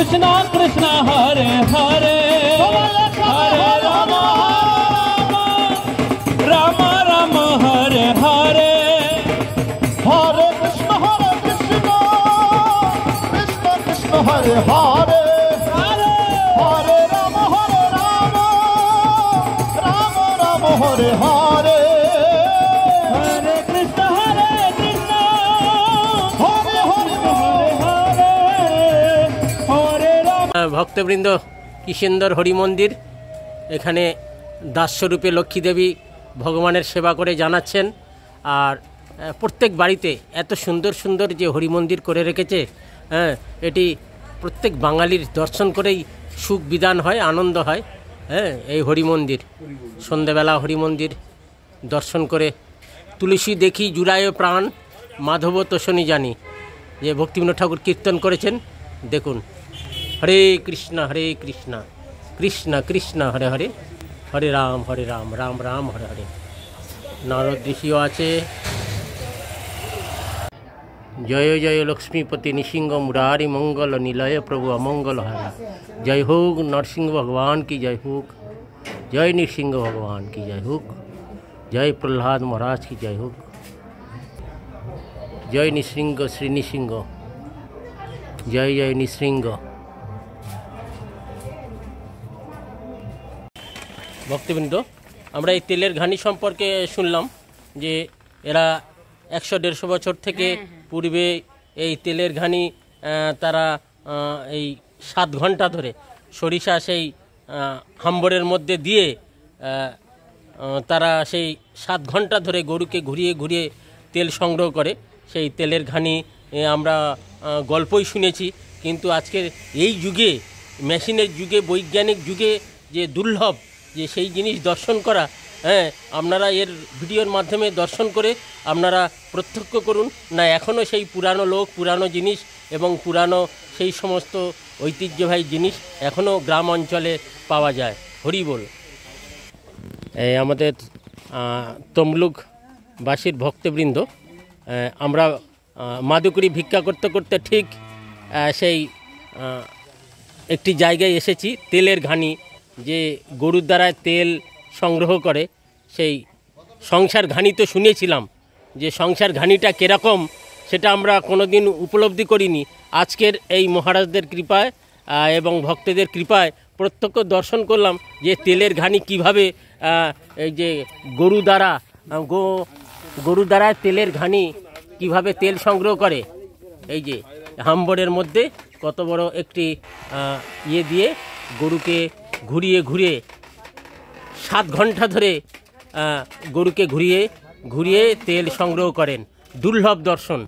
कृष्णा कृष्णा हरे हरे हरे राम राम राम हरे हरे हरे कृष्ण कृष्ण कृष्ण हरे हरे हरे राम राम राम हरे हरे हरे कृष्ण हरे हरे हरे राम। ভক্তবৃন্দ কি সুন্দর হরি মন্দির। এখানে দাসস্বরূপে লক্ষ্মী দেবী ভগবানের সেবা করে জানাচ্ছেন। আর প্রত্যেক বাড়িতে এত সুন্দর সুন্দর যে হরি মন্দির করে রেখেছে, হ্যাঁ, এটি প্রত্যেক বাঙালির দর্শন করেই সুখ বিধান হয়, আনন্দ হয়। হ্যাঁ, এই হরি মন্দির সন্ধ্যাবেলা হরি মন্দির দর্শন করে তুলসী দেখি জুড়ায় প্রাণ মাধব তোষণী জানি, যে ভক্তিবিনোদ ঠাকুর কীর্তন করেছেন। দেখুন, হরে কৃষ্ণ কৃষ্ণ কৃষ্ণ হরে হরে হরে রাম রাম রাম হরে হরে। নারদ ঋষিও আছে। জয় জয় লক্ষ্মীপতি নৃসিংহ মুরারি মঙ্গল নিলয় প্রভু অমঙ্গল হারা। জয় হোক নরসিংহ ভগवान की जय होक, जय नृसिंह भगवान की जय होक, जय प्रहलाद महाराज की जय होक, जय नृसिंह श्री नृसिंह, जय जय नृसिंह। ভক্তবৃন্দ, আমরা এই তেলের ঘানি সম্পর্কে শুনলাম যে এরা 100-150 বছর থেকে পূর্বে এই তেলের ঘানি তারা এই 7 ঘন্টা ধরে সরিষা সেই হাম্বরের মধ্যে দিয়ে তারা সেই 7 ঘন্টা ধরে গরুকে ঘুরিয়ে ঘুরিয়ে তেল সংগ্রহ করে। সেই তেলের ঘানি আমরা গল্পই শুনেছি, কিন্তু আজকের এই যুগে, মেশিনের যুগে, বৈজ্ঞানিক যুগে যে দুর্লভ যে সেই জিনিস দর্শন করা, হ্যাঁ, আপনারা এর ভিডিওর মাধ্যমে দর্শন করে আপনারা প্রত্যক্ষ করুন না। এখনও সেই পুরানো লোক, পুরানো জিনিস এবং পুরানো সেই সমস্ত ঐতিহ্যবাহী জিনিস এখনও গ্রাম অঞ্চলে পাওয়া যায়। হরি বল। আমাদের তমলুকবাসীর ভক্তবৃন্দ, আমরা মাদুকুরি ভিক্ষা করতে করতে ঠিক সেই একটি জায়গায় এসেছি, তেলের ঘানি, যে গরুর দ্বারায় তেল সংগ্রহ করে। সেই সংসার ঘানি তো শুনেছিলাম, যে সংসার ঘানিটা কীরকম সেটা আমরা কোনো দিন উপলব্ধি করিনি। আজকের এই মহারাজদের কৃপায় এবং ভক্তদের কৃপায় প্রত্যক্ষ দর্শন করলাম যে তেলের ঘানি কিভাবে এই যে গরু দ্বারা তেলের ঘানি কিভাবে তেল সংগ্রহ করে। এই যে হাম্বরের মধ্যে কত বড় একটি ইয়ে দিয়ে গরুকে ঘুরিয়ে ঘুরিয়ে 7 ঘন্টা ধরে গরুকে ঘুরিয়ে ঘুরিয়ে তেল সংগ্রহ করেন। দুর্লভ দর্শন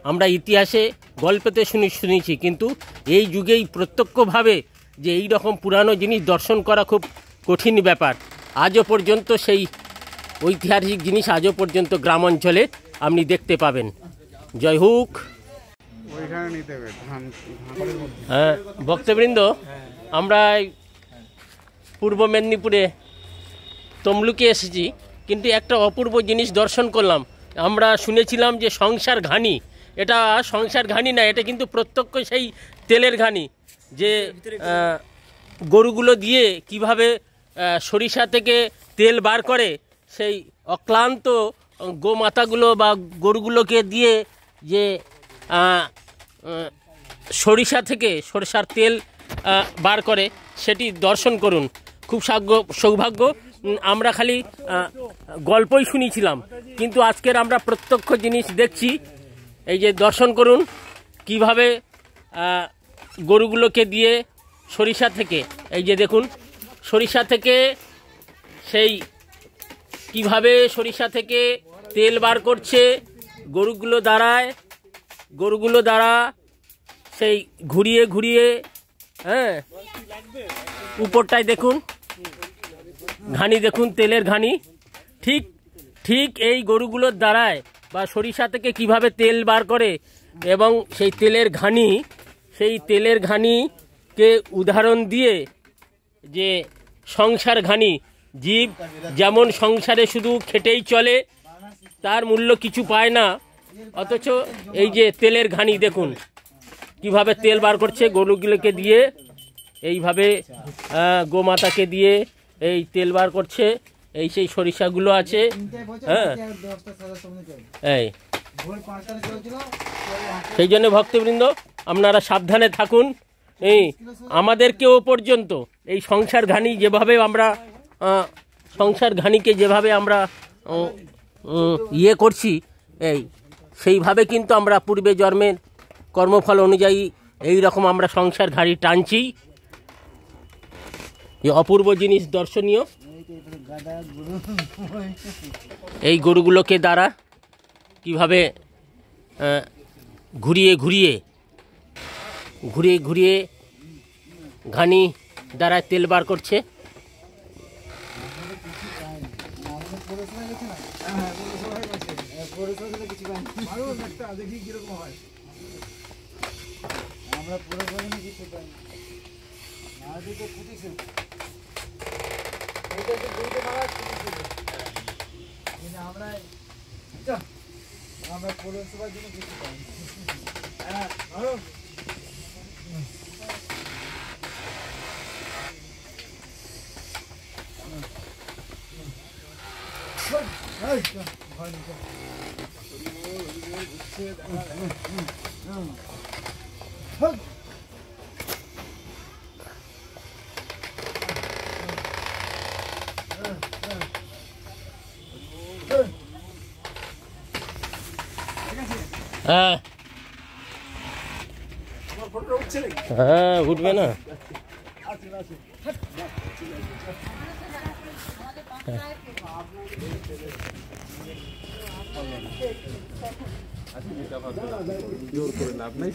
আমরা ইতিহাসে গল্পতে শুনেছি, কিন্তু এই যুগেই প্রত্যক্ষভাবে যে এই রকম পুরানো জিনিস দর্শন করা খুব কঠিন ব্যাপার। আজও পর্যন্ত সেই ঐতিহাসিক জিনিস আজও পর্যন্ত গ্রাম অঞ্চলে আপনি দেখতে পাবেন। জয় হোক। হ্যাঁ ভক্তবৃন্দ, আমরা পূর্ব মেদিনীপুরে তমলুকে এসেছি, কিন্তু একটা অপূর্ব জিনিস দর্শন করলাম। আমরা শুনেছিলাম যে সংসার ঘানি, এটা সংসার ঘানি না, এটা কিন্তু প্রত্যক্ষ সেই তেলের ঘানি, যে গরুগুলো দিয়ে কিভাবে সরিষা থেকে তেল বার করে। সেই অক্লান্ত গোমাতাগুলো বা গরুগুলোকে দিয়ে যে সরিষার তেল বার করে, সেটি দর্শন করুন। খুব সৌভাগ্য। আমরা খালি গল্পই শুনেছিলাম, কিন্তু আজকের আমরা প্রত্যক্ষ জিনিস দেখছি। এই যে দর্শন করুন কিভাবে গরুগুলোকে দিয়ে সরিষা থেকে, এই যে দেখুন সরিষা থেকে সেই কিভাবে সরিষা থেকে তেল বার করছে গরুগুলো দ্বারা সেই ঘুরিয়ে ঘুরিয়ে, হ্যাঁ, উপরটায় দেখুন ঘানি, দেখুন তেলের ঘানি। ঠিক এই গরুগুলোর দ্বারায় বা সরিষা থেকে কিভাবে তেল বার করে, এবং সেই তেলের ঘানিকে উদাহরণ দিয়ে যে সংসার ঘানি, জীব যেমন সংসারে শুধু খেটেই চলে, তার মূল্য কিছু পায় না, অথচ এই যে তেলের ঘানি দেখুন, কিভাবে তেল বার করছে গরুগুলোকে দিয়ে, এইভাবে গোমাতাকে দিয়ে এই তেল বার করছে। এই সেই সরিষাগুলো আছে, হ্যাঁ, এই সেই জন্য ভক্তবৃন্দ আপনারা সাবধানে থাকুন। এই আমাদেরকেও পর্যন্ত এই সংসার ঘানি যেভাবে আমরা সংসার ঘানিকে যেভাবে আমরা ইয়ে করছি, এই সেইভাবে কিন্তু আমরা পূর্বে জন্মের কর্মফল অনুযায়ী এই রকম আমরা সংসার ঘানি টানছি। এই অপূর্ব জিনিস দর্শনীয়। এই গরুগুলোকে দ্বারা কিভাবে ঘুরিয়ে ঘুরিয়ে ঘুরিয়ে ঘুরিয়ে ঘানি দ্বারা তেল বার করছে। হ্যাঁ হ্যাঁ, উঠবে না।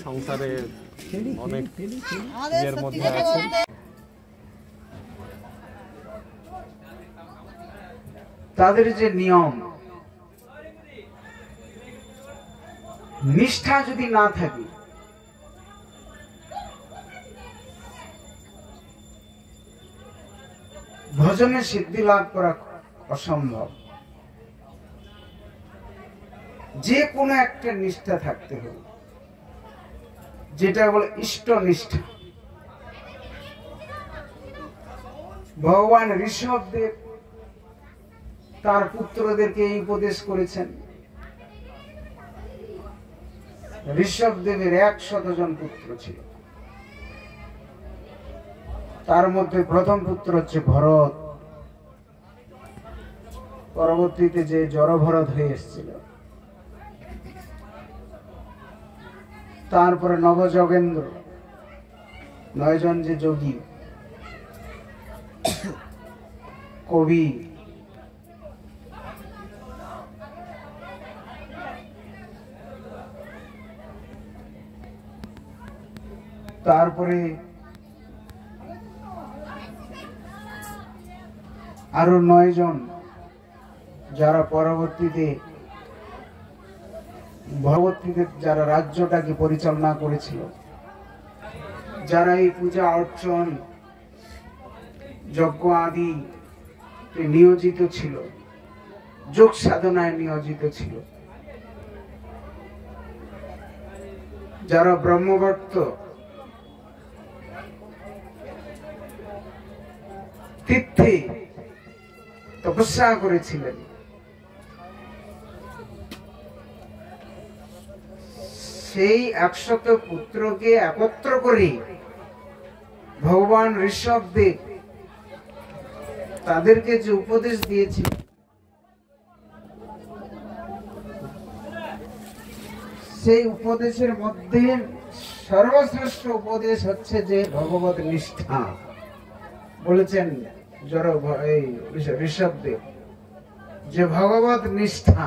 সংসারে অনেক ইয়ের মধ্যে আছে। তাদের যে নিয়ম নিষ্ঠা যদি না থাকে, ভজনে সিদ্ধি লাভ করা অসম্ভব। যে কোনো একটা নিষ্ঠা থাকতে হবে, যেটা বলে ইষ্ট নিষ্ঠা। ভগবান ঋষভদেব তার পুত্রদেরকে এই উপদেশ করেছেন। ঋষভদেবের 100 জন পুত্র ছিল, তার মধ্যে প্রথম পুত্র হচ্ছে ভরত, পরবর্তীতে যে জড়ভরত হয়ে এসেছিল। তারপরে নবযোগেন্দ্র, 9 জন যে যোগী কবি, তারপরে আরো 9 জন যারা পরবর্তীতে যারা রাজ্যটাকে পরিচালনা করেছিল, যারা এই পূজা অর্চন যজ্ঞ আদি নিয়োজিত ছিল, যোগ সাধনায় নিয়োজিত ছিল, যারা ব্রহ্মভক্ত তীর্থে তপস্যা করেছিলেন, সেই 100 পুত্রকে একত্র করে ভগবান ঋষভদেব তাদেরকে যে উপদেশ দিয়েছিল, সেই উপদেশের মধ্যে সর্বশ্রেষ্ঠ উপদেশ হচ্ছে যে ভগবত নিষ্ঠা। বলেছেন ঋষভদেব যে ভগবত নিষ্ঠা,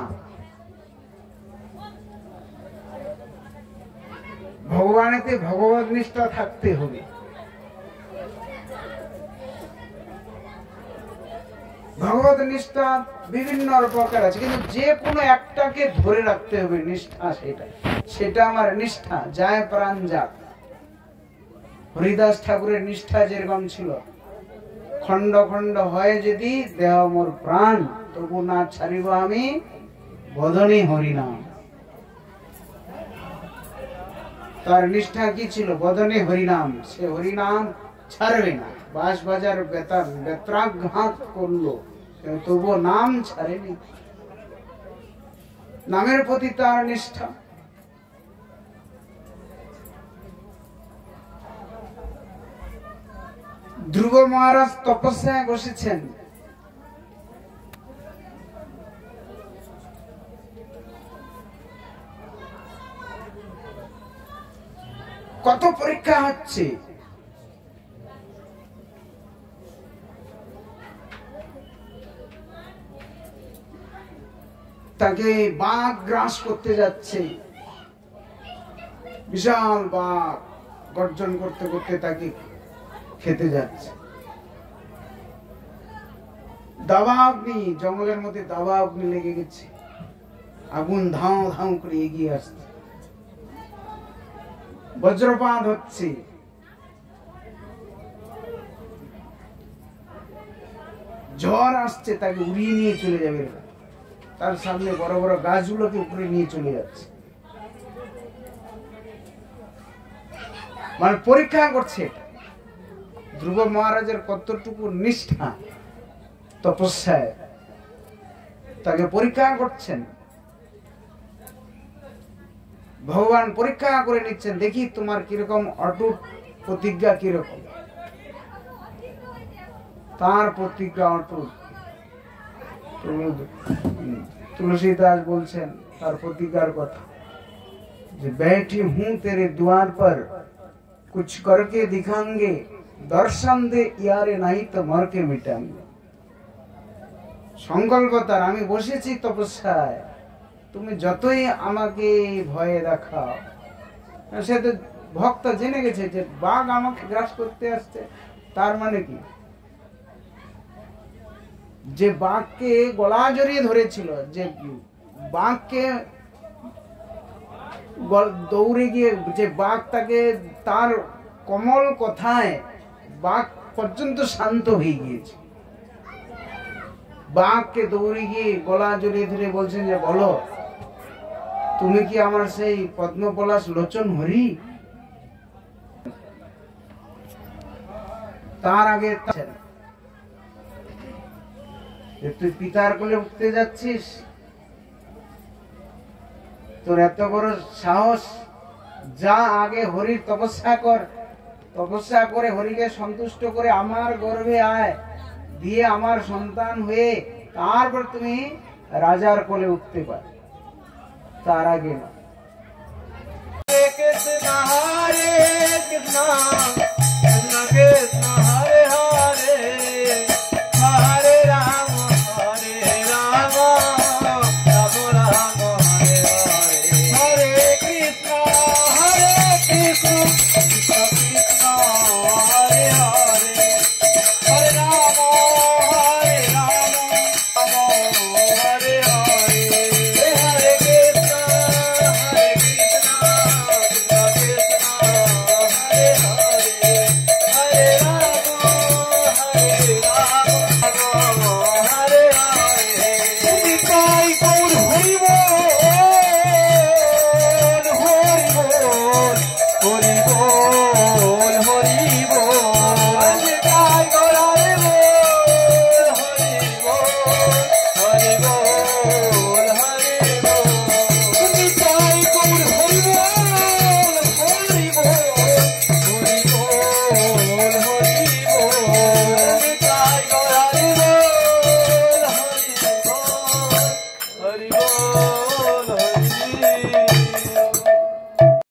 ভগবানেতে ভগবত নিষ্ঠা থাকতে হবে। ভগবত নিষ্ঠা বিভিন্ন প্রকার আছে, কিন্তু যে কোনো একটাকে ধরে রাখতে হবে নিষ্ঠা। সেটা আমার নিষ্ঠা, যায় প্রাণ যাক। হরিদাস ঠাকুরের নিষ্ঠা যেরকম ছিল, খণ্ড খণ্ড হয় যদি দেহ মোর প্রাণ, তবু না ছাড়িব আমি বদনে হরিনাম। তার নিষ্ঠা কি ছিল? বদনে হরিনাম, সে হরিনাম ছাড়বে না। বাঁশ বাজার বেত্রাঘাত করলো, তবুও নাম ছাড়েনি। নামের প্রতি তার নিষ্ঠা। ধ্রুব মহারাজ তপস্যায় বসেছেন। কত পরীক্ষা হচ্ছে, তাকে বাঘ গ্রাস করতে যাচ্ছে। বিশাল বাঘ গর্জন করতে করতে তাকে খেতে যাচ্ছে। দাবা অগ্নি, জঙ্গলের মধ্যে দাবা অগ্নি লেগে গেছে, আগুন ধাও ধাও করে এগিয়ে আসছে, বজ্রপাত হচ্ছে। ঝড় আসছে, তাকে উড়িয়ে নিয়ে চলে যাবে। তার সামনে বড় বড় গাছগুলোকে উপরে নিয়ে চলে যাচ্ছে, মানে পরীক্ষা করছে। ধ্রুব মহারাজের কতটুকু নিষ্ঠা তপস্যায়, তাকে পরীক্ষা করছেন। ভগবান পরীক্ষা করে নিচ্ছেন, দেখি তোমার কিরকম অটুট প্রতিজ্ঞা কিরকম। তার প্রতিজ্ঞা অটুট। तुलसीदास बोलছেন তার প্রতিজ্ঞার কথা, যে बैठी हूं तेरे द्वार पर कुछ करके दिखाएंगे, दर्शन दे यारे नहीं तो मर के मिटाएंगे। সংকল্প তার, আমি বসেছি তপস্যায়, তুমি যতই আমাকে ভয়ে দেখাও। সে তো ভক্ত জেনে গেছে যে বাঘ আমাকে গ্রাস করতে আসছে। তার মানে কি? যে বাঘকে গলা জড়িয়ে ধরেছিল, যে বাঘকে দৌড়ে গিয়ে যে বাঘ তাকে তার কমল কথায় বাঘ পর্যন্ত শান্ত হয়ে গিয়েছে। বাঘকে দৌড়ে গিয়ে গলা জড়িয়ে ধরে বলছেন যে বলো, তুমি কি আমার সেই পদ্মপলাশ লোচন হরি? তার আগে তুই পিতার কোলে উঠতে যাচ্ছিস, তোর এত বড় সাহস, যা আগে হরির তপস্যা কর, তপস্যা করে হরিকে সন্তুষ্ট করে আমার গর্ভে আয়, দিয়ে আমার সন্তান হয়ে তারপর তুমি রাজার কোলে উঠতে পার। তার আগে না। हरे कृष्ण हरे कृष्ण कृष्ण कृष्ण हरे हरे, हरे राम राम राम हरे हरे। हरे कृष्ण कृष्ण कृष्ण कृष्ण हरे हरे, हरे राम हरे हरे। हरे कृष्ण हरि बोल।